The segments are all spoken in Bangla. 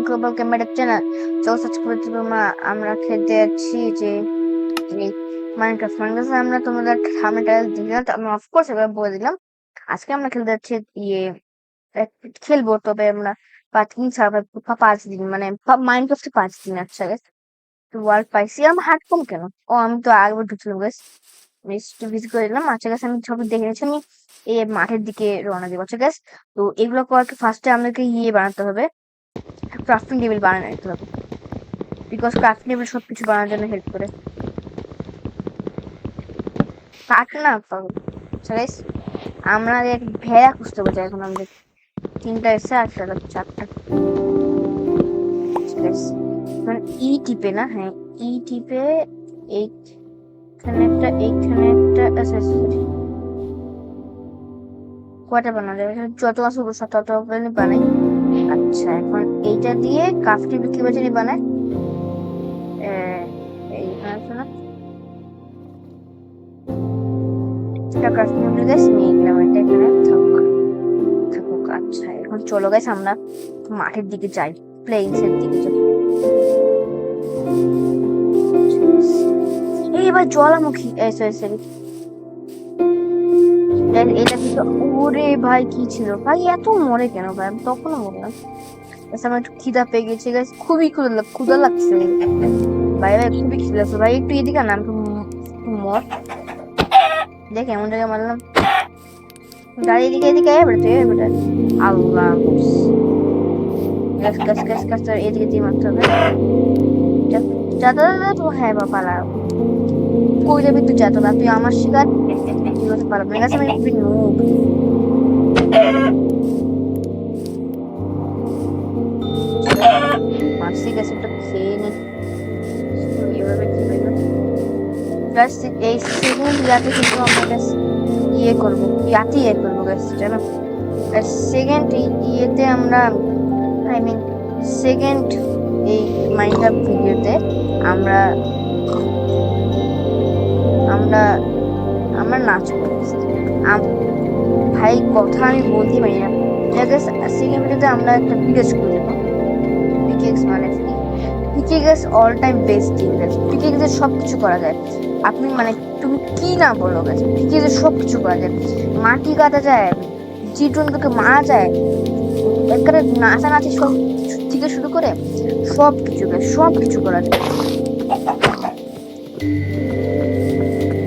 গ্লোবাল ক্যামেরা চ্যানেল আমরা খেলতে যাচ্ছি যে মাইনক্রাফট আমরা তোমাদের থাম্বনেলটা দিলাম, আমি অফকোর্স এবার বলে দিলাম। আজকে আমরা খেলতে যাচ্ছি খেলবো, তবে আমরা 5 দিন সার্ভাইভ 5 দিন মানে মাইনক্রাফটে 5 দিন। আচ্ছা ওয়ার্ল্ড পাইছি আমি হার্ড কম কেন? আমি তো আগেবার ঢুকছিলাম গাইস, ভিজিট করে দিলাম। আচ্ছা গাছ আমি সব দেখে নিচ্ছি, আমি এই মাঠের দিকে রওনা দিব। আচ্ছা গাছ, তো এগুলো করার ফার্স্টে আমাদেরকে বানাতে হবে, ক্রাফটিং টেবিল বানিয়ে নিতে হবে, বিকজ ক্রাফটিং টেবিল সবকিছু বানানোর জন্য হেল্প করে। কাঠ না পাবো। আচ্ছা গাইস, আমরা এক ভেড়া খুঁজতে বলছি এখন। আমাদের 3টা এসে 4টা। মানে ই টিপে না, হ্যাঁ ই টিপে এইখানে একটা কয়টা বানানো যাবে? যত আছে তত বানাই। আচ্ছা এখন এইটা দিয়ে ক্রাফট টেবিল কিভাবে জানি বানায়, এইখানে আছে না এটা ক্রাফট টেবিল গাইস, নিয়ে গেলাম। এটা এখানে থাকুক। আচ্ছা এখন চলো গাইস আমরা মাঠের দিকে যাই, প্লেইনসের দিকে যাই। এবার জ্বালামুখী সরি, এটা কিন্তু ওরে ভাই কি ছিল ভাই, এত মরে কেন ভাই? আমি তখনও মরলাম। আমার একটু খিদা পেয়ে গেছে গাইস, খুবই ক্ষুধা লাগছে ভাই খুবই খিদা লাগছে ভাই। একটু এদিকে না, একটু মর দেখ এমন জায়গায় মারলাম। গাড়ি এদিকে আল্লাহ এদিকে দিয়ে মারতে হবে। তো হ্যাঁ বাবা কই যাবি তুই? যা তো না, তুই আমার শিকার কি করতে পারবি না। আমি খুবই নুব। মাসি গেছে একটা খেয়ে নি, এভাবে কি হইলো? এই সেকেন্ড ইয়াতে কিন্তু আমরা করবো, গাছ জানো। সেকেন্ড ইয়েতে আমরা সেকেন্ড এই মাইনক্রাফট ভিডিওতে আমরা আমরা আমরা নাচ করতেছি ভাই, কথা আমি বলতে পারি না। সেকেন্ড ভিডিওতে আমরা একটা ভিডিও করে দেবো। পিকেক্স মানে pickaxe all time best thing guys, পিকেক্সে সবকিছু করা যায়। আপনি মানে তুমি কি না বলো গাইস, পিকেক্সে সবকিছু করা যায়। মাটি কাটা যায়, জীবজন্তুকে মারা যায়, একবারে নাচানাচি সব থেকে শুরু করে সবকিছু করা যায়।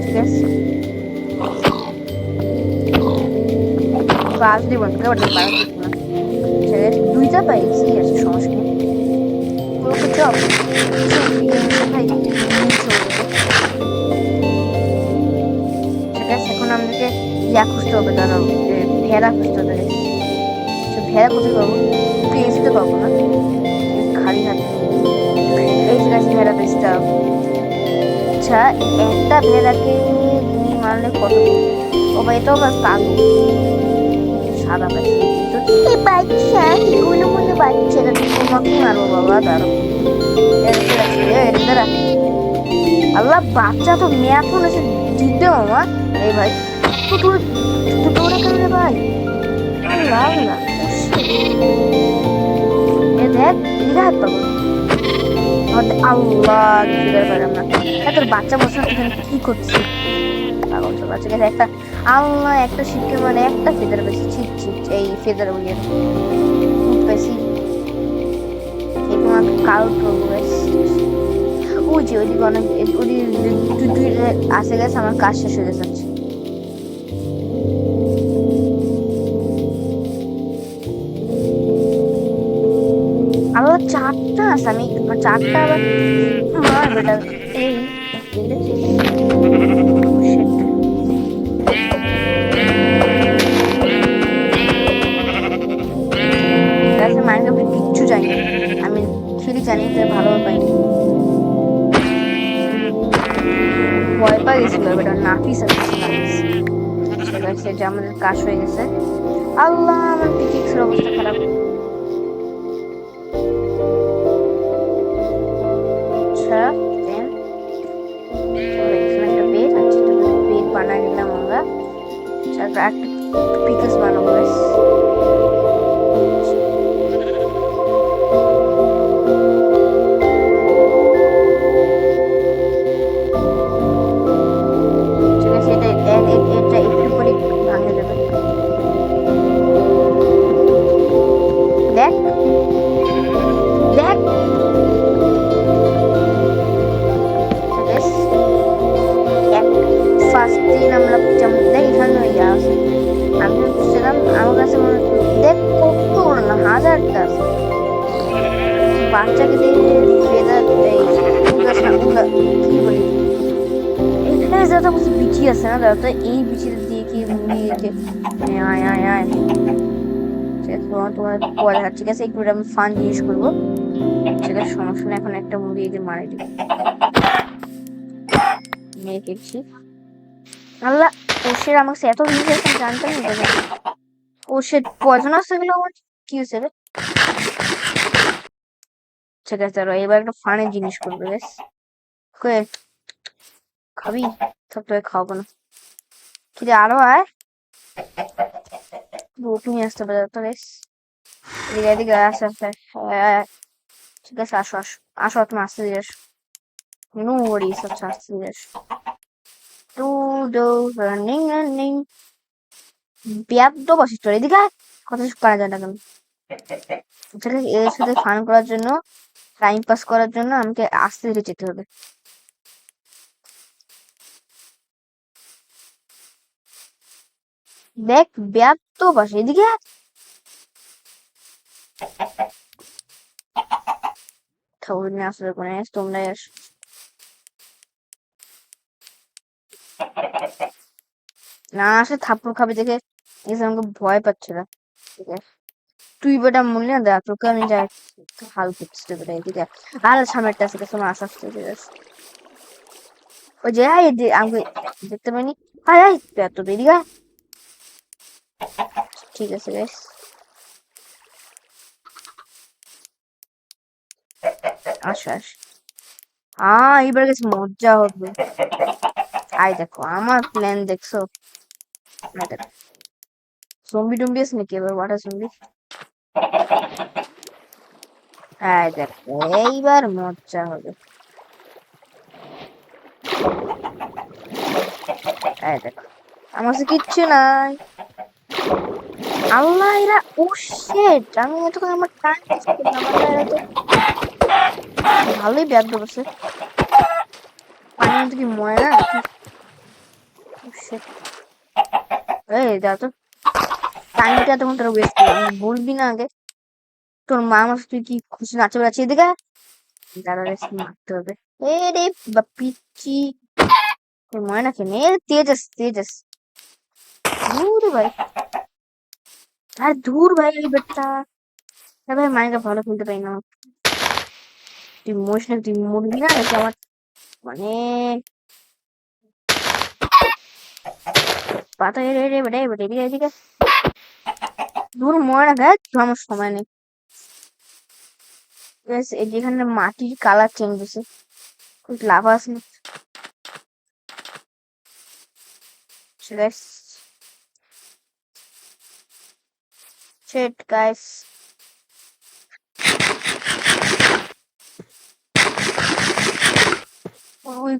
ঠিক আছে বাস দিব না, দুইটা পাইছি আছে, সমস্যা নেই। ঠিক আছে এখন আমাদেরকে খুঁজতে হবে, দাঁড়াও ভেড়া খুঁজতে হবে। ভেড়া কোথায় পাবো? প্লেসতে পাবো না, খালি হাতে এই জায়গায় ভেড়া বেচতে হবে। আচ্ছা একটা ভেড়াকে মারলে কত? ও ভাই এটাও কালো সাদা পাইছে, বাচ্চা এগুলো মনে বাচ্চা, তোমাকে মারবো বাবা। দাঁড়ো আল্লাহ, বাচ্চা তো মেয়া ফোন এসে দিতে মামা। এই ভাই দুটো কেন ভাই? আল্লাহ এ দেখ এদিকে হাত পাবো। আল্লাহ পারলাম না, তোর বাচ্চা বসে এখানে কি করছিস? পাগল তো বাচ্চা গেছে একটা। আল্লাহ একটা শিখে মানে একটা ফেদার বেশি ছিট এই ফেদার উইয়ের বেশি তোমার কালো ওই যে ওইদিকে অনেক আসে গেছে, আমার কাজ শেষ হয়ে যাচ্ছে। আবার 4টা আছে, আমি 4টা আবার বেটা এই মাইনক্রাফটে কিচ্ছু জানি আমি, খেলি জানি তো ভালো পাইনি, ভয় পাই গেছিল বেটা। নাফিস আছে যে আমাদের কাজ হয়ে গেছে। আল্লাহ আমার পিকেক্সের অবস্থা খারাপ। আচ্ছা এখানে একটা বেড আছে, বেড বানাই নিলাম আমরা। একটা পিকেক্স বানাবো। তো কিছু বিচি আছে না, দাদা তো এই বিচিটা দিয়ে কি মুরগিকে আয় আয় আয় ঠিক আছে, তোমার পরে ঠিক আছে, একটু আমি ফান জিনিস করবো ঠিক আছে, সমস্যা নেই। এখন একটা মুরগি দিয়ে মারা দিবি, মেরে খেয়েছি। আল্লাহ, ওষের আমাকে এত জিনিস আছে আমি জানতাম না দাদা। ওষের পয়জন আছে এগুলো আমার, কি হয়েছে রে? ঠিক আছে চলো এবার একটা ফানের জিনিস করবো বেশ। খাবি? সব তোকে খাওয়াবো না, কি রে আরো আয়, রুটি নিয়ে আসতে পারে তো বেশ। এদিকে এদিকে আসে আসে, হ্যাঁ ঠিক আছে, আসো আসো আসো, তুমি আসতে দিয়ে আসো, নো ওয়ারিস, আচ্ছা আসতে দিয়ে আসো। টু ডো রানিং রানিং, ব্যাপ্ত বসিস তোর, এদিকে আয়। কথা করা যায় না কেন? ঠিক আছে, এর সাথে ফান করার জন্য, টাইম পাস করার জন্য আমাকে আস্তে ধীরে যেতে হবে। দেখ ব্যাপ্ত বসে, এদিকে আয়। ঠাকুর নিয়ে আসলে করে তোমরাই আসো। না আসে থাপ্পড় খাবে দেখে এসে আমাকে ভয় পাচ্ছে না, ঠিক আছে। তুই বেটা মনে না, দেখ তোকে আমি যাই হাল করছিস তুই বেটা, এদিকে আয়। আর সামনেরটা আছে তোমার আশা আসতে ঠিক আছে। ওই যে আয় আমাকে দেখতে পাইনি, আয় আয় তুই এত এদিকে আয়। ঠিক আছে বেশ, আসো আসো। এবার গেছে মজা হবে। আয় দেখো আমার প্ল্যান দেখছো, আয় দেখো জম্বি টম্বি আছে নাকি এবার, ওয়াটার জম্বি। আয় দেখো এইবার মজা হবে। আয় দেখো আমার কাছে কিচ্ছু নাই। আল্লাহ এরা, ও শিট, আমি এতক্ষণ আমার টাইম ওয়েস্ট করলাম, আল্লাহ এরা তো ভালোই ব্যাগ বসে। পানির মধ্যে কি ময়লা নাকি? ও শিট, এই যা তো, টাইমটা এতক্ষণ তোরা ওয়েস্ট করলাম, বলবি না আগে? তোর মা আমার সাথে তুই কি খুশি নাচে বেড়াচ্ছি, এদিকে আয়। দাঁড়া রে, মারতে হবে। এ রে পিচ্ছি, তোর ময়না কেন এ, তেজাস তেজাস, দূর ভাই, আর দূর ভাই এই বেটা। ভাই মাইকা ভালো খেলতে পারি না, তুই মরিস না, তুই মরবি না নাকি আমার মানে পাতা, রে রে বেটা বেটা এদিকে এদিকে, দূর ময়না গাছ, আমার সময় নেই। Guys, এই যেখানে মাটির কালার চেঞ্জ হয়েছে, লাভা আছে না? Guys, shit guys, ওই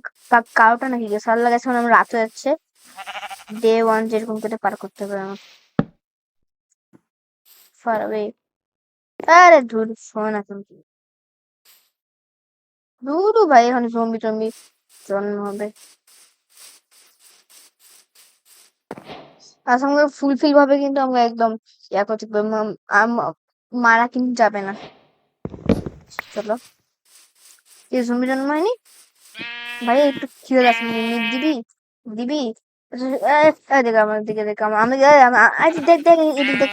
কালোটা নাকি গেছে, আল্লাহ গেছে, আমার রাত হয়ে যাচ্ছে। ডে ওয়ান যেরকম করে পার করতে হবে আমার, ফার অ্যাওয়ে। আরে ধুর, শোন এখন দূর ভাই, এখন জম্বি টম্বি জন্ম হবে। আসলে ফুলফিল ভাবে কিন্তু আমরা একদম ইয়া করতে পারবো, মারা কিন্তু যাবে না। চলো, কি জম্বি জন্ম হয়নি ভাই, একটু খিদে লাগছে, মিট দিবি দিবি? দেখ আমার দিকে, দেখ আমার আমি দেখ দেখ এদিক দেখ,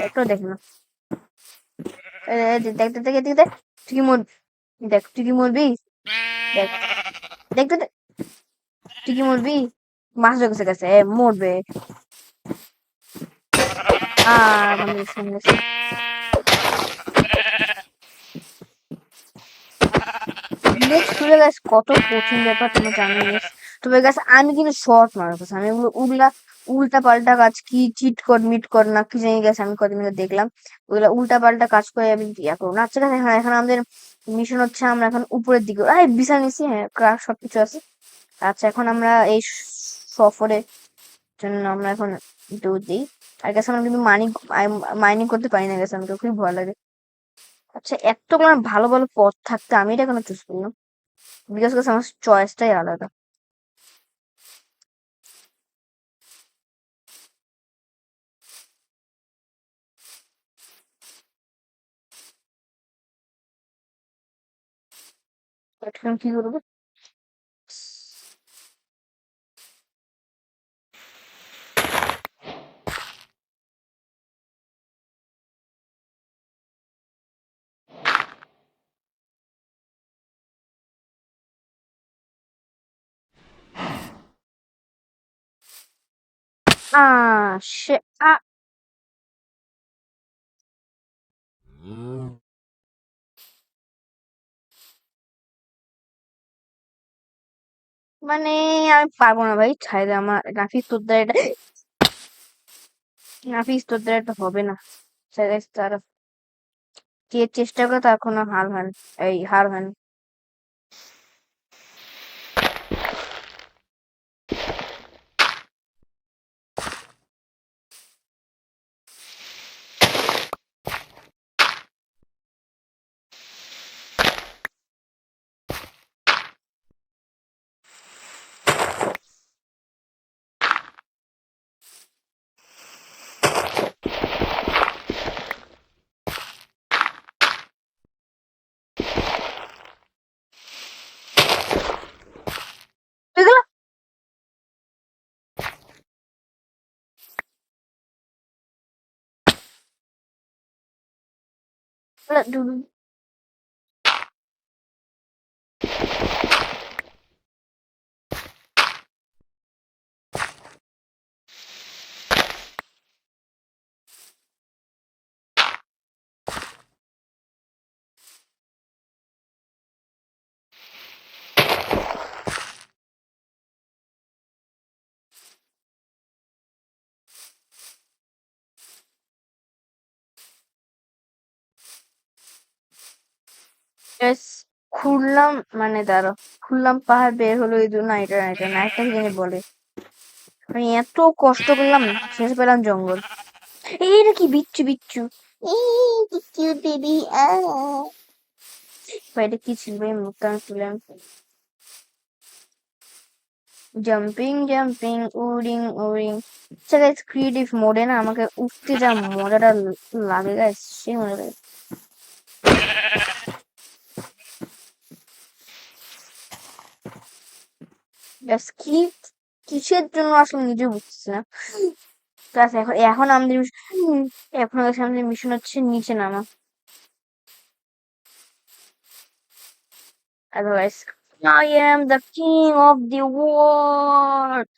একটু দেখ না, দেখ দেখ দেখ এদিকে দেখ, তুই কি মর, দেখ তুই কি মরবি, দেখ দেখ দেখ, তুই কি মরবি? মাছ গেছে গেছে মরবে। মানে নেক্সট টুরে গাছ কত কঠিন ব্যাপার তোমরা জানো নেক্সট। তবে গাছ আমি কিন্তু শর্ট মারার কথা, আমি ওগুলো উল্টা পাল্টা কাজ, কি চিট কর মিট কর না কি জানি গেছে, আমি কদিন আগে দেখলাম ওগুলা উল্টা পাল্টা কাজ করে আমি ইয়া করবো না। আচ্ছা হ্যাঁ, এখন আমাদের মিশন হচ্ছে আমরা এখন উপরের দিকে, বিছানা নিছি, হ্যাঁ ক্রাফট সবকিছু আছে। আচ্ছা এখন আমরা এই সফরের জন্য আমরা এখন দৌড় দিই। আর গেছে আমরা কিন্তু মাইনিং করতে পারি না, গেছে আমাকে খুবই ভয় লাগে। আচ্ছা এতগুলো ভালো ভালো পথ থাকতে আমি এটা কেন চুজ করলাম, বিকজ আমার চয়েসটাই আলাদা। এখন কি করবো? সে মানে আমি পারবো না ভাই, ছাই দে আমার নাফিস, তোর দ্বারা এটা, নাফিস তোর দ্বারা এটা হবে না। ছাই দে, তার যে চেষ্টা করে তার কোনো হার হয় না, এই হার হয় না। এগুলো Guys, খুললাম, মানে দাঁড়াও, খুললাম পাহাড়, বের হলো এই জন্য এটা এটা না, একটা কি জানি বলে, আমি এত কষ্ট করলাম, শেষ পেলাম জঙ্গল। এইটা কি বিচ্ছু বিচ্ছু, বিচ্ছু বেবি, ভাই এটা কি ছিল ভাই, মুখটা আমি তুলে, জাম্পিং জাম্পিং, উড়িং উড়িং। আচ্ছা গাইস, ক্রিয়েটিভ মোডে না আমাকে উঠতে যা মজাটা লাগে গাইস, সেই মজা লাগে। Guys, কি কিসের জন্য আসলে নিজে বুঝতেছি না। গাছ এখন এখন আমাদের এখন গাছ আমাদের মিশন হচ্ছে নিচে নামা। Otherwise, I am the king of the world.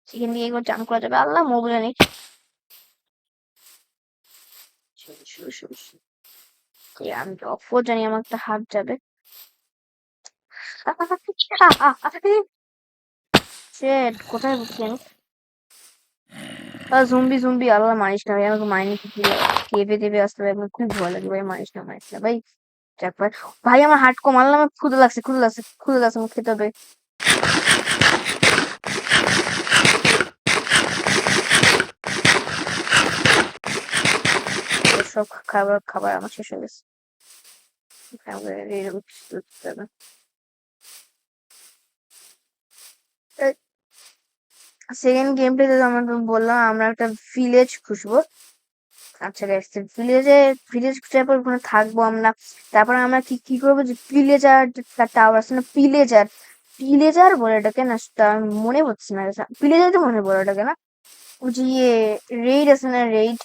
সেখান দিয়ে একবার জাম্প করা যাবে, আল্লাহ মোবাইল নেই। আমি অফও জানি আমার একটা হাত যাবে। Shit, কোথায় বুঝছি আমি? জুম্বি জুম্বি, আল্লাহ মারিস না ভাই, আমাকে মাইনে কি কেঁপে টেপে আসতে ভাই, আমার খুব ভয় লাগে ভাই, মারিস না ভাই। যাক ভাই, ভাই আমার হার্ট কম, আল্লাহ আমার ক্ষুধা লাগছে, ক্ষুধা লাগছে, আমার খেতে হবে। সব খাবার খাবার আমার শেষ হয়ে গেছে। সেকেন্ড গেম প্লেতে আমরা বললাম আমরা একটা ভিলেজ খুঁজবো। আচ্ছা গাইস, ভিলেজ টাইপের ওখানে থাকবো আমরা। তারপর আমরা কি কি করবো, যে পিলেজার টাওয়ার আছে না, পিলেজার বলে এটাকে না, মনে পড়ছে না, পিলেজার তো মনে পড়ে ওটাকে না, ওই যে রেইড আছে না, রেইড,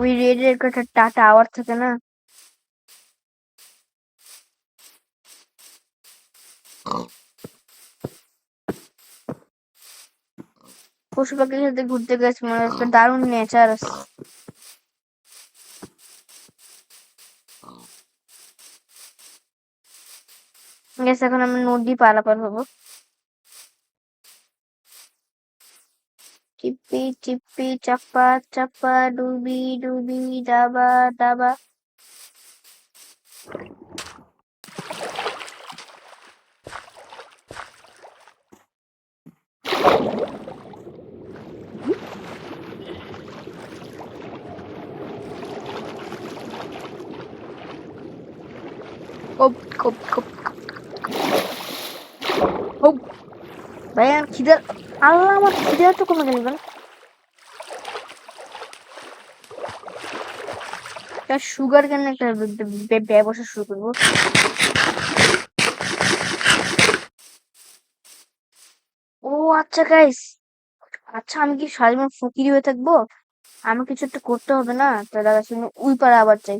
ওই রেইডের একটা টাওয়ার থাকে না। পশু পাখির সাথে ঘুরতে গেছে, মনে হচ্ছে দারুণ নেচার আছে। গেছে এখন আমরা নদী পারাপার হবো। চিপ্পি চিপ্পি চাপ্পা চাপ্পা, ডুবি ডুবি, ডাবা ডাবা। খুব খুব খুব খুব ভাই, আমার খিদে, আল্লাহ আমার খিদে তো কমে গেল কেন? সুগার কেন একটা ব্যবসা শুরু করবো। ও আচ্ছা গাইস, আচ্ছা আমি কি সারা জীবন ফকির হয়ে থাকবো? আমার কিছু একটা করতে হবে না, তাহলে আসলে ওই পারে আবার যাই,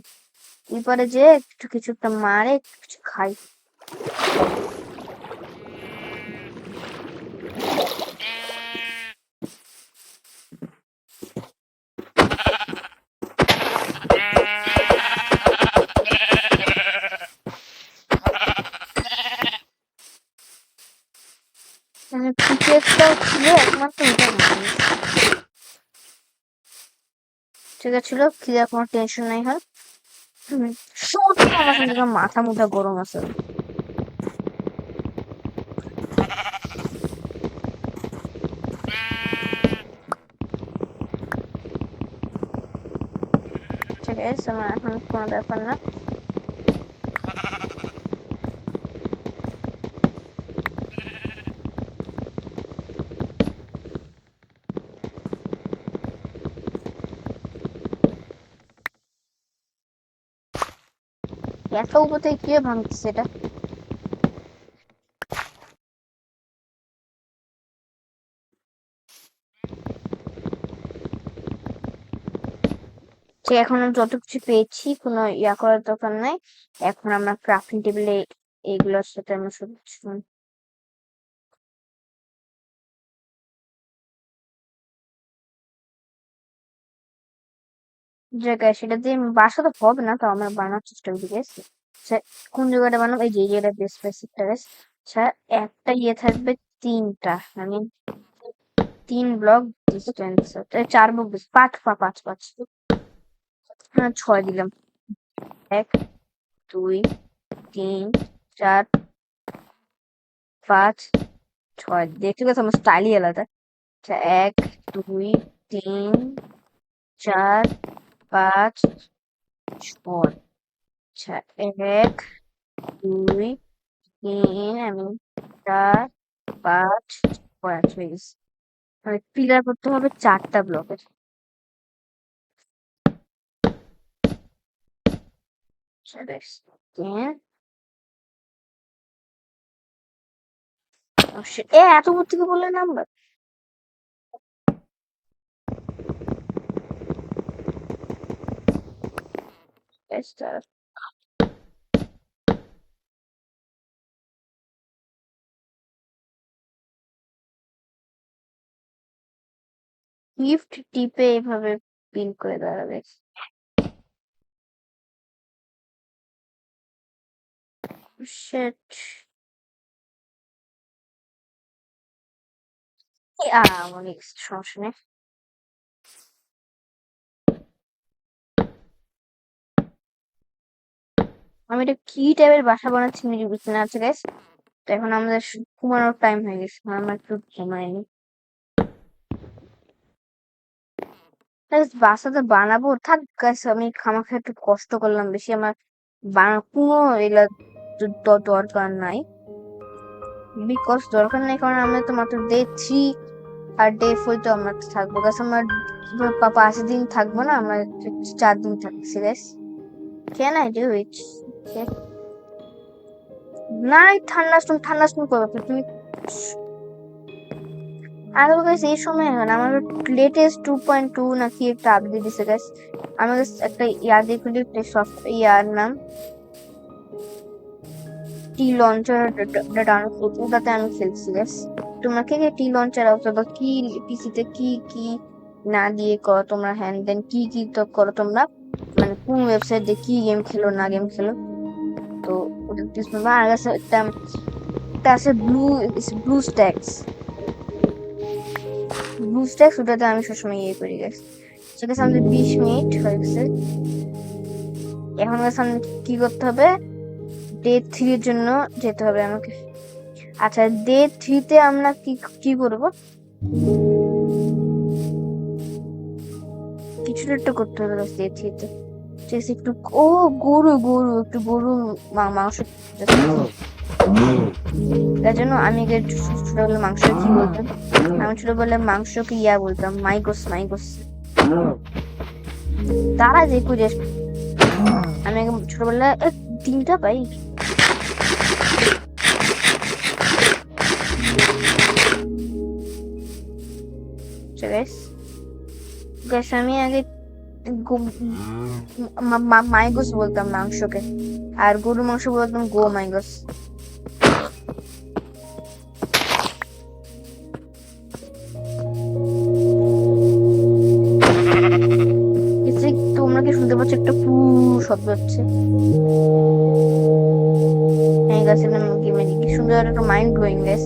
ওই পারে যে একটু কিছু একটা মারে কিছু খাই। মানে ক্রিকেটটা ছিল একমাত্র ওইটা মারি। ঠিক আছে, ছিল ক্লিয়ার, কোনো টেনশন নাই হয়। সত্যি আমার সঙ্গে মাথা মুথা গরম আছে। ঠিক আছে, আমার এখন কোনো ব্যাপার না। এত উপর থেকে কে ভাঙতেছে এটা? ঠিক, এখন আমি যত কিছু পেয়েছি কোনো ইয়া করার দরকার নাই। এখন আমরা ক্রাফটিং টেবিলে এইগুলোর সাথে আমরা শুধু জায়গায় সেটা দিয়ে বাসা তো হবে না, তো আমরা বানানোর চেষ্টা করি। ঠিক আছে, আচ্ছা, কোন জায়গাটা বানাবো? এই যে এই জায়গাটা বেস্ট বেসিক টেরেস। আচ্ছা, একটা ইয়ে থাকবে, তিনটা, মানে 3 ব্লক ডিস্টেন্স, 4 ব্লক, পাঁচ পাঁচ পাঁচ, হ্যাঁ 6 দিলাম। 1 2 3 4 5 6 দেখতে গেছে আমার স্টাইলই আলাদা। আচ্ছা, 1 2 3 4 5 6। আচ্ছা, 1 2 3 আমি 4 5 6 হয়ে গেছে। মানে পিলার করতে হবে 4টা ব্লকের। আচ্ছা বেশ, হ্যাঁ। এত দূর থেকে বললে নাম্বার? গিফট টিপে এভাবে পিন করে দাঁড়াবে। Shit. অনেক সমস্যা নেই। আমি এটা কি টাইপের বাসা বানাচ্ছি নিজে বুঝতে না, আছে গাইস। তো এখন আমাদের ঘুমানোর টাইম হয়ে গেছে, আমরা একটু ঘুমাইনি। বাসাতে বানাবো, থাক গাইস, আমি খামাখা একটু কষ্ট করলাম বেশি, আমার কোনো এগুলা দরকার নাই। বিকজ দরকার নেই, কারণ আমরা তো মাত্র ডে 3 আর ডে 4 তো আমরা থাকবো গাছ, আমরা 5 দিন থাকবো না, আমরা 4 দিন থাকছি guys. Can I do it? Okay. না, ঠান্ডা স্টুম করবে তুমি। আর গাইস এই সময় হয় না, আমার লেটেস্ট 2.2 নাকি একটা আপডেট দিছে গাইস। আমি একটা ইয়ার দেখলি, সফট ইয়ার নাম টি লঞ্চার, ডাউনলোড ওটাতে আমি খেলছি গাইস। তোমরা কে কে টি লঞ্চার অথবা কি পিসিতে কি কি না দিয়ে করো তোমরা, হ্যান্ড দেন কি কি তো করো তোমরা, মানে কোন ওয়েবসাইট দিয়ে কি গেম খেলো না গেম খেলো, তো ওটা প্লিজ বলবা। আর কাছে একটা আছে ব্লু স্ট্যাক্স, ওটাতে আমি সবসময় ইয়ে করি গেছি। সেটা আমাদের 20 মিনিট হয়ে গেছে। এখন গেছে কি করতে হবে, ডে 3 এর জন্য যেতে হবে আমাকে। আচ্ছা, ডে 3 তে আমরা কি কি করব? কিছু একটা করতে হবে ডে 3 তে। একটু ও একটু গরু মাংস, তার জন্য আমি ছোটবেলা মাংস কি বলতাম, আমি ছোটবেলা মাংসকে ইয়া বলতাম, মাইগোস মাইগোস। তারা যে করে আমি ছোটবেলায় 3টা পাই। গ্যাস আমি আগে মাইগোস বলতাম মাংসকে, আর গরুর মাংস বলতাম গো মাইগোস। তোমরা কি শুনতে পাচ্ছ একটা পু শব্দ হচ্ছে? হ্যাঁ গাছ গেমে কি সুন্দর একটা মাইন্ড ব্লোয়িং গাছ।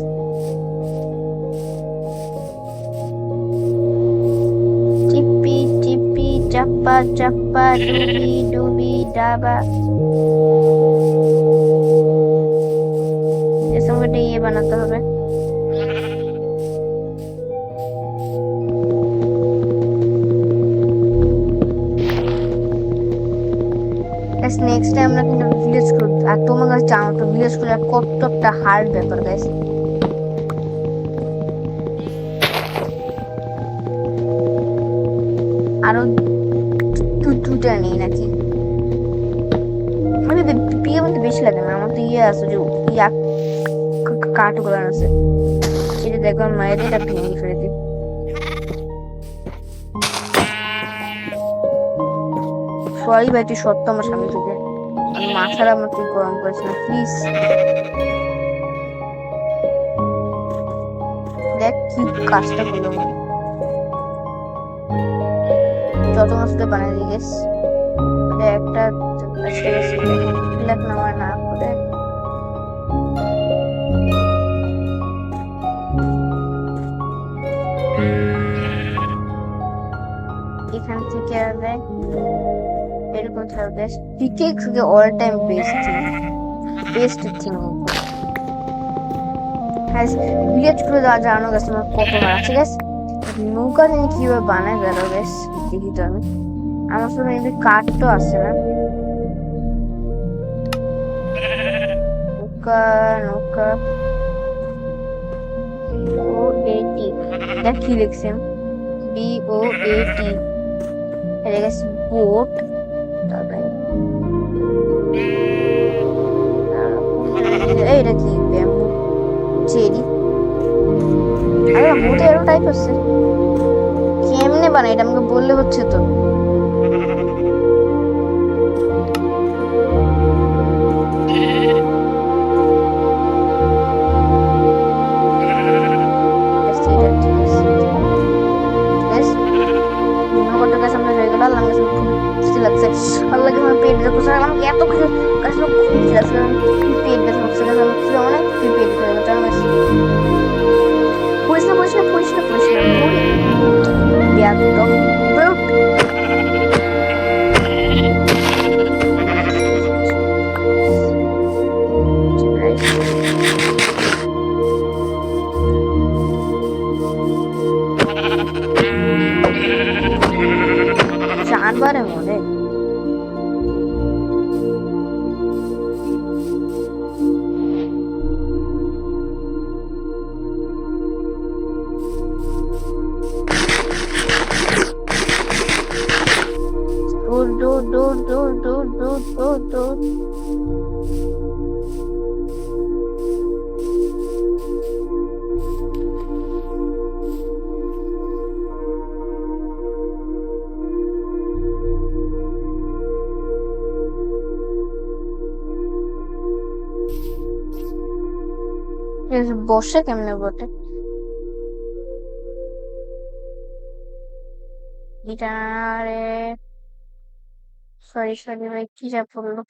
চিপি চিপি চাপ্পা চাপ্পা ডুবি ডুবি ডাবা। আমাকে ইয়ে বানাতে হবে। নেক্সট টাইম আমরা কিন্তু ভিলেজ ক্রু, আর তোমার কাছে জানো তো ভিলেজ ক্রু কত একটা হার্ড ব্যাপার গাইস। আরো দুটা নেই নাকি? মানে বিয়ে মধ্যে বেশি লাগে না, আমার তো ইয়ে আছে যে ইয়া কাঠগুলো আছে, এটা দেখো মায়ের এটা ভেঙে ফেলে দিই। সরি ভাই, তুই সত্য আমার স্বামী থেকে মাথার আমার তুই গরম করিস না প্লিজ। দেখ কি কাজটা করলো, যত মাসে বানিয়ে দিয়ে গেছ একটা নামা না করে এখান থেকে এরকম থাকবে। Pickaxe all time best thing. Village করে জানো গেছে আমার কত মার আছে গেছে। নৌকা তিনি কিভাবে বানায় গেল বেশ দেখি তো আমি। আমার শুধু এমনি কাঠ তো আসছে না। নৌকা নৌকা ও এটি, দেখ কি লিখছে BOAT, বোট। এটা কি ব্যাম্বু চেরি? আরে বোটে এরো টাইপ আছে, কেমনে বানাই এটা আমাকে বললে হচ্ছে তো। আল্লাহ পেট দেখো আমাকে এত কিছু খুঁজে লাগছে, পেট ব্যথা করছে অনেক পেট ব্যথা পড়িস না পড়িস না পড়িস না পড়িস না জানবারের মধ্যে বসে কেমনে বটে গিটারে। সরি সরি ভাই, কি যা পড়লো।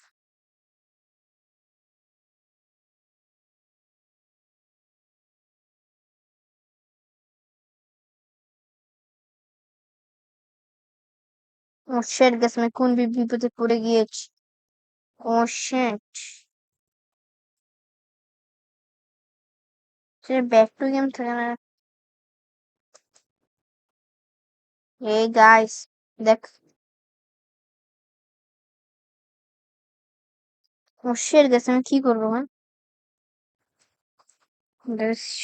ও শেট গেছে, আমি কোন বিপদে পড়ে গিয়েছি। ও শেট, সে ব্যাক টু গেম থাকে না। এই গাইস দেখ, ও শেট গেছে, আমি কি করবো? হ্যাঁ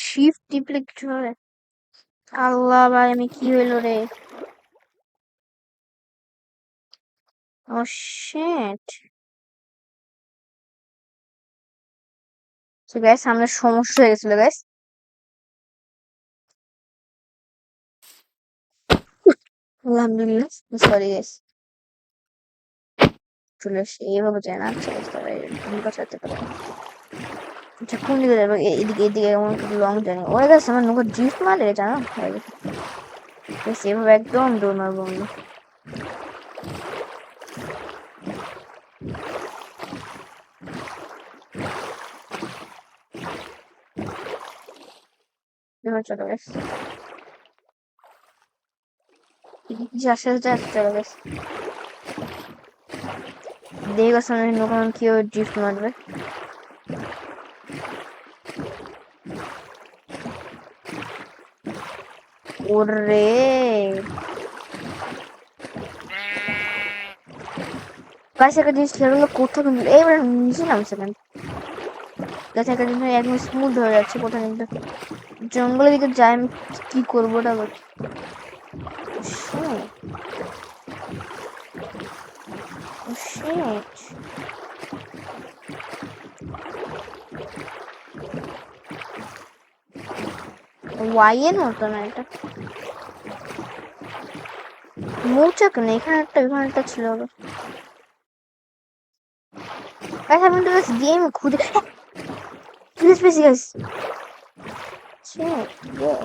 শিফট টিপলে কিছু হবে? আল্লাহ ভাই, আমি কি হইলো রে? ও শিট, তো গাইস সামনে সমস্যা হয়ে গেছিল গাইস। আলহামদুলিল্লাহ। সরি গাইস, চলে এসে এইভাবে যায় না। আচ্ছা গাইস, তারা ভুল কথা হতে পারে। আচ্ছা কোন দিকে যাবে? এদিকে এদিকে এমন লং জার্নি। ওরে গাইস, আমার নৌকা ড্রিফট মারে জানো? গাইস এভাবে একদম দৌড় মারবো আমি। এবার চলো গাইস, যে আস্তে আস্তে আস্তে চলো গাইস। দেখি গাইস আমার নৌকা কি ড্রিফট মারবে। ওরে গাইস, একটা জিনিস খেয়াল করলে কোথাও কিন্তু এইবার নিচে নামছে কেন? গাইস একটা জিনিস একদম স্মুথ হয়ে যাচ্ছে, কোথাও কিন্তু জঙ্গলের দিকে যাই আমি কি করবো ওটা বল। Shit. Shit. ওয়াই এর মতো না এটা, মৌচাক না, এখানে একটা ছিল। গাইস আমি তো গেম খুঁজে please please guys. Shit. Yeah.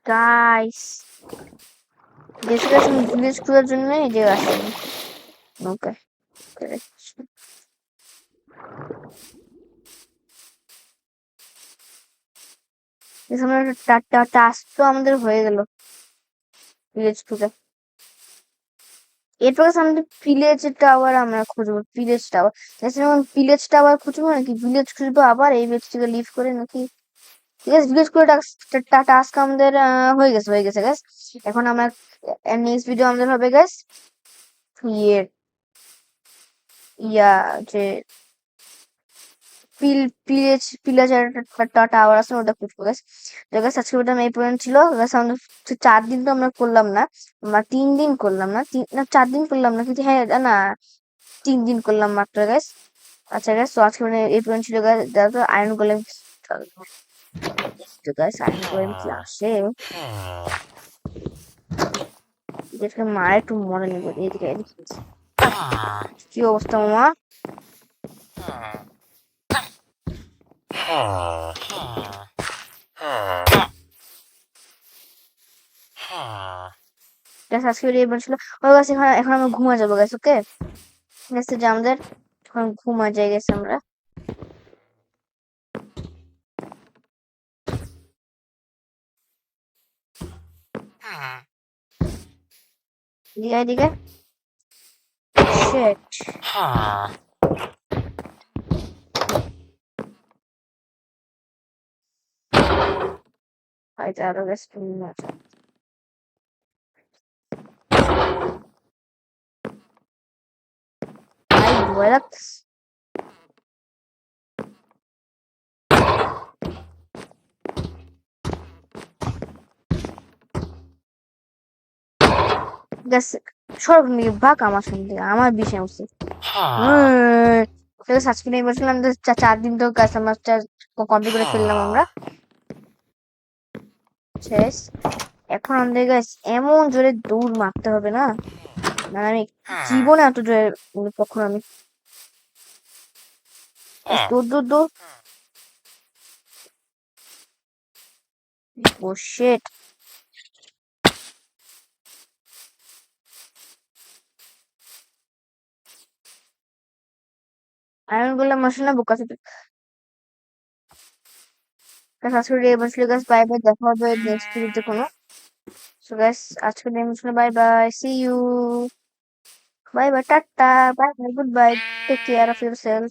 Guys description village খোঁজার জন্য এই যে আসেন। ওকে টাস্ক তো আমাদের হয়ে গেল ভিলেজ খোঁজা। এরপর আমাদের ভিলেজ টাওয়ার আমরা খুঁজবো, ভিলেজ টাওয়ার। ভিলেজ টাওয়ার খুঁজবো নাকি ভিলেজ খুঁজবো আবার এই ভিলেজ থেকে লিভ করে নাকি? ঠিক আছে, ভিলেজ করে টাস্ক আমাদের হয়ে গেছে গাইস। এখন আমরা নেক্সট ভিডিও আমাদের হবে গাইস ইয়ে ইয়া যে পিলার টাওয়ার আছে ওটা খুঁজবো গাইস। তো গাইস আজকে ভিডিও এই পর্যন্ত ছিল গাইস। আমাদের 4 দিন তো আমরা করলাম না, আমরা 3 দিন করলাম না, 4 দিন করলাম না কিন্তু, হ্যাঁ না 3 দিন করলাম মাত্র গাইস। আচ্ছা গাইস, তো আজকে মানে এই পর্যন্ত ছিল গাইস। তো আয়রন গোলেম, তো গাইস আয়রন গোলেম কি আসে এদেরকে মারে একটু মনে নেবো। এদিকে এদিকে কি অবস্থা মামা? গাইস আজকে ভিডিও এই পর্যন্ত ছিল। ও গাইস এখন আমরা ঘুমা যাবো গাইস। ওকে গেছে যে আমাদের এখন ঘুমা যাই গেছে আমরা। এদিকে এদিকে শিট হয়তো আরো গেছে ঘুমা যাবো। ভাই ভয় লাগতেছে। গেছে সব নিয়ে ভাগ আমার সঙ্গে, আমার বিষয় উচিত। আজকে নিয়ে বলছিলাম যে 4 দিন তো গাছ আমার কমপ্লিট করে ফেললাম আমরা শেষ। এখন আমাদের গাছ এমন জোরে দৌড় মারতে হবে না, মানে আমি জীবনে এত জোরে কখনো আমি দৌড় দৌড় দৌড়। ও শিট, আমি বললাম আসলে না বোকা ছোট। আজকে এই বছর গাছ বাই বাই, দেখা হবে নেক্সট ভিডিওতে কোনো। সো গাইস আজকে এই বছর bye bye, see you, bye bye, tata, bye bye, good bye, take care of yourself.